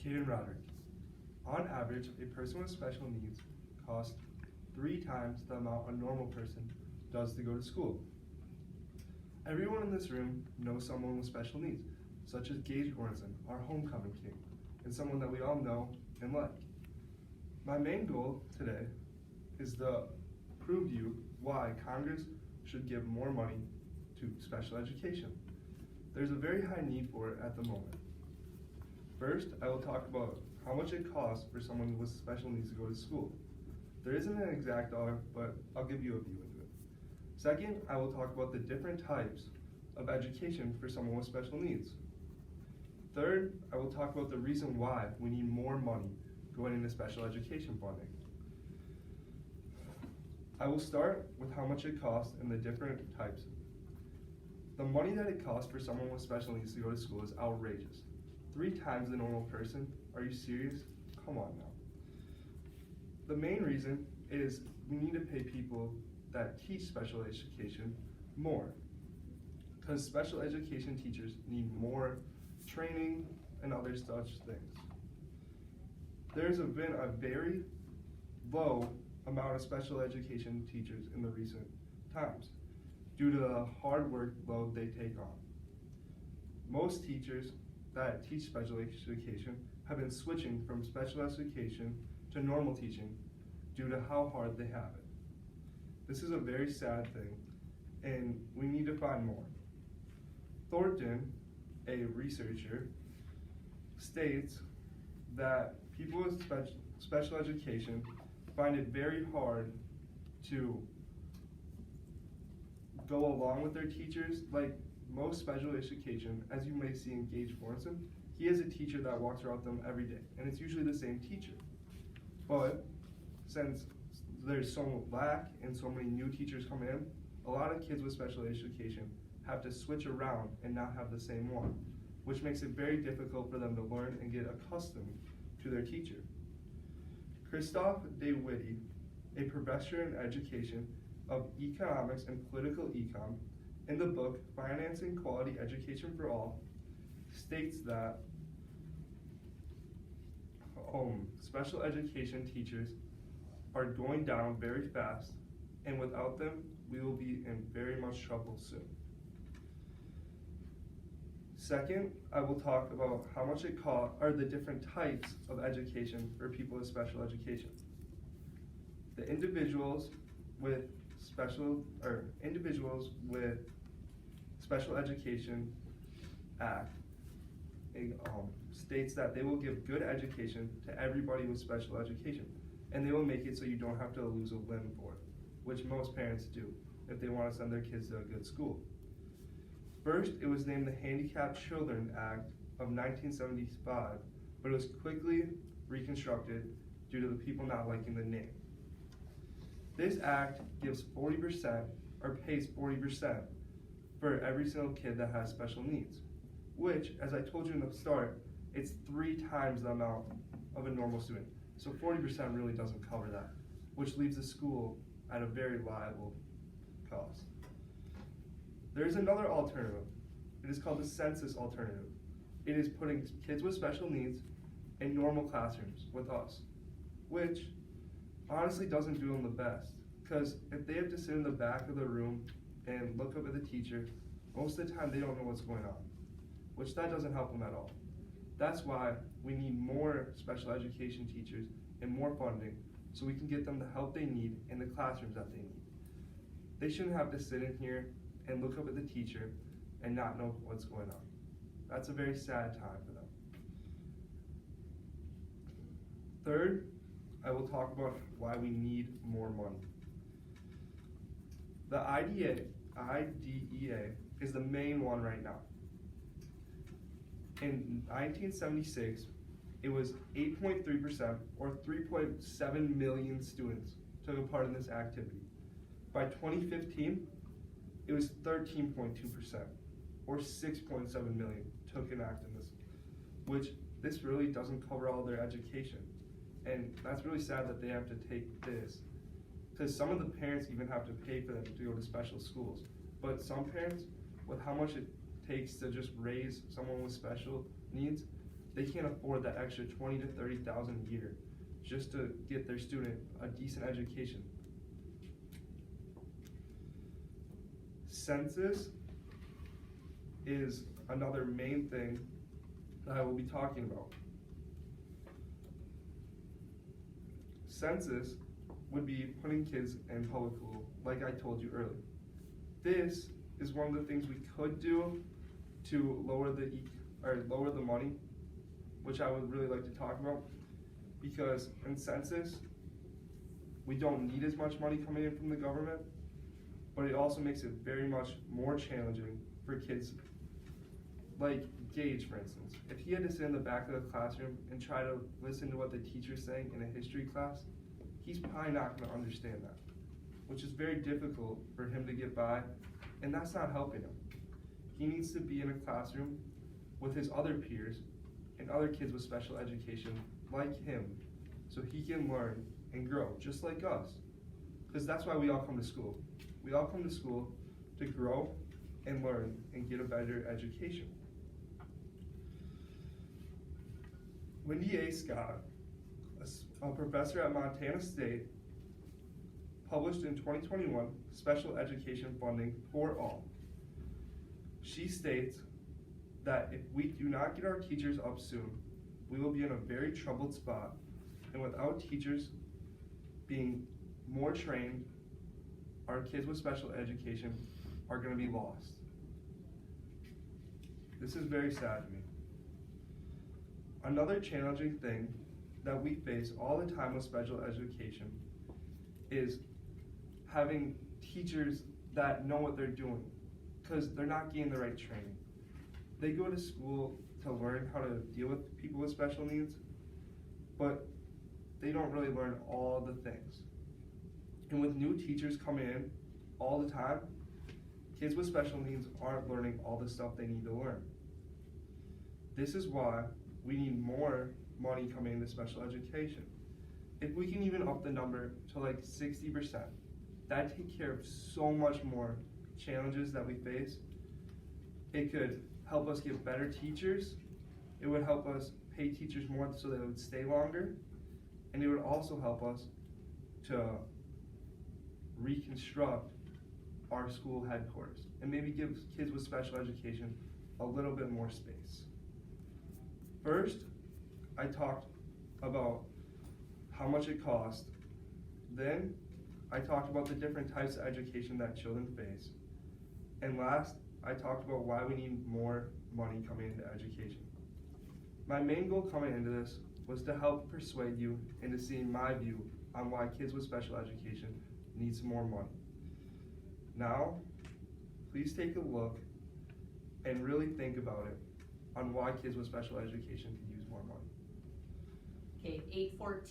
Kayden R. On average, a person with special needs costs 3 times the amount a normal person does to go to school. Everyone in this room knows someone with special needs, such as Gage Ornson, our homecoming king, and someone that we all know and like. My main goal today is to prove to you why Congress should give more money to special education. There's a very high need for it at the moment. First, I will talk about how much it costs for someone with special needs to go to school. There isn't an exact dollar, but I'll give you a view into it. Second, I will talk about the different types of education for someone with special needs. Third, I will talk about the reason why we need more money going into special education funding. I will start with how much it costs and the different types. The money that it costs for someone with special needs to go to school is outrageous. 3 times the normal person? Are you serious? Come on now. The main reason is we need to pay people that teach special education more, because special education teachers need more training and other such things. There's been a very low amount of special education teachers in the recent times due to the hard workload they take on. Most teachers that teach special education have been switching from special education to normal teaching due to how hard they have it. This is a very sad thing, and we need to find more. Thornton, a researcher, states that people with special education find it very hard to go along with their teachers. Like most special education, as you may see in Gage Ornson, he has a teacher that walks around them every day, and it's usually the same teacher. But since there's so much lack and so many new teachers come in, a lot of kids with special education have to switch around and not have the same one, which makes it very difficult for them to learn and get accustomed to their teacher. Christoph DeWitty, a professor in education of economics and political econ, in the book Financing Quality Education for All, states that special education teachers are going down very fast, and without them, we will be in very much trouble soon. Second, I will talk about how much it costs, or the different types of education for people with special education. The Individuals with Special Education Act states that they will give good education to everybody with special education, and they will make it so you don't have to lose a limb for it, which most parents do if they want to send their kids to a good school. First, it was named the Handicapped Children Act of 1975, but it was quickly reconstructed due to the people not liking the name. This act gives 40% or pays 40% for every single kid that has special needs, which, as I told you in the start, it's 3 times the amount of a normal student. So 40% really doesn't cover that, which leaves the school at a very liable cost. There is another alternative. It is called the census alternative. It is putting kids with special needs in normal classrooms with us, which honestly doesn't do them the best, because if they have to sit in the back of the room and look up at the teacher, most of the time they don't know what's going on, which that doesn't help them at all. That's why we need more special education teachers and more funding so we can get them the help they need in the classrooms that they need. They shouldn't have to sit in here and look up at the teacher and not know what's going on. That's a very sad time for them. Third, I will talk about why we need more money. The IDEA is the main one right now. In 1976, it was 8.3% or 3.7 million students took a part in this activity. By 2015, it was 13.2% or 6.7 million took an act in this, which this really doesn't cover all their education. And that's really sad that they have to take this, because some of the parents even have to pay for them to go to special schools. But some parents, with how much it takes to just raise someone with special needs, They can't afford that extra $20,000 to $30,000 a year just to get their student a decent education. Census is another main thing that I will be talking about. Census would be putting kids in public school, like I told you earlier. This is one of the things we could do to lower the money, which I would really like to talk about, because in census, we don't need as much money coming in from the government, but it also makes it very much more challenging for kids. Like Gage, for instance, if he had to sit in the back of the classroom and try to listen to what the teacher's saying in a history class, he's probably not going to understand that, which is very difficult for him to get by, and that's not helping him. He needs to be in a classroom with his other peers and other kids with special education like him, so he can learn and grow just like us, because that's why we all come to school. We all come to school to grow and learn and get a better education. Wendy A. Scott, a professor at Montana State, published in 2021 Special Education Funding for All. She states that if we do not get our teachers up soon, we will be in a very troubled spot, and without teachers being more trained, our kids with special education are going to be lost. This is very sad to me. Another challenging thing that we face all the time with special education is having teachers that know what they're doing, because they're not getting the right training. They go to school to learn how to deal with people with special needs, but they don't really learn all the things. And with new teachers coming in all the time, kids with special needs aren't learning all the stuff they need to learn. This is why we need more money coming into special education. If we can even up the number to like 60%, that'd take care of so much more challenges that we face. It could help us get better teachers. It would help us pay teachers more so they would stay longer. And it would also help us to reconstruct our school headquarters and maybe give kids with special education a little bit more space. First, I talked about how much it costs. Then, I talked about the different types of education that children face. And last, I talked about why we need more money coming into education. My main goal coming into this was to help persuade you into seeing my view on why kids with special education need some more money. Now, please take a look and really think about it on why kids with special education could use more money. Okay, 8:14.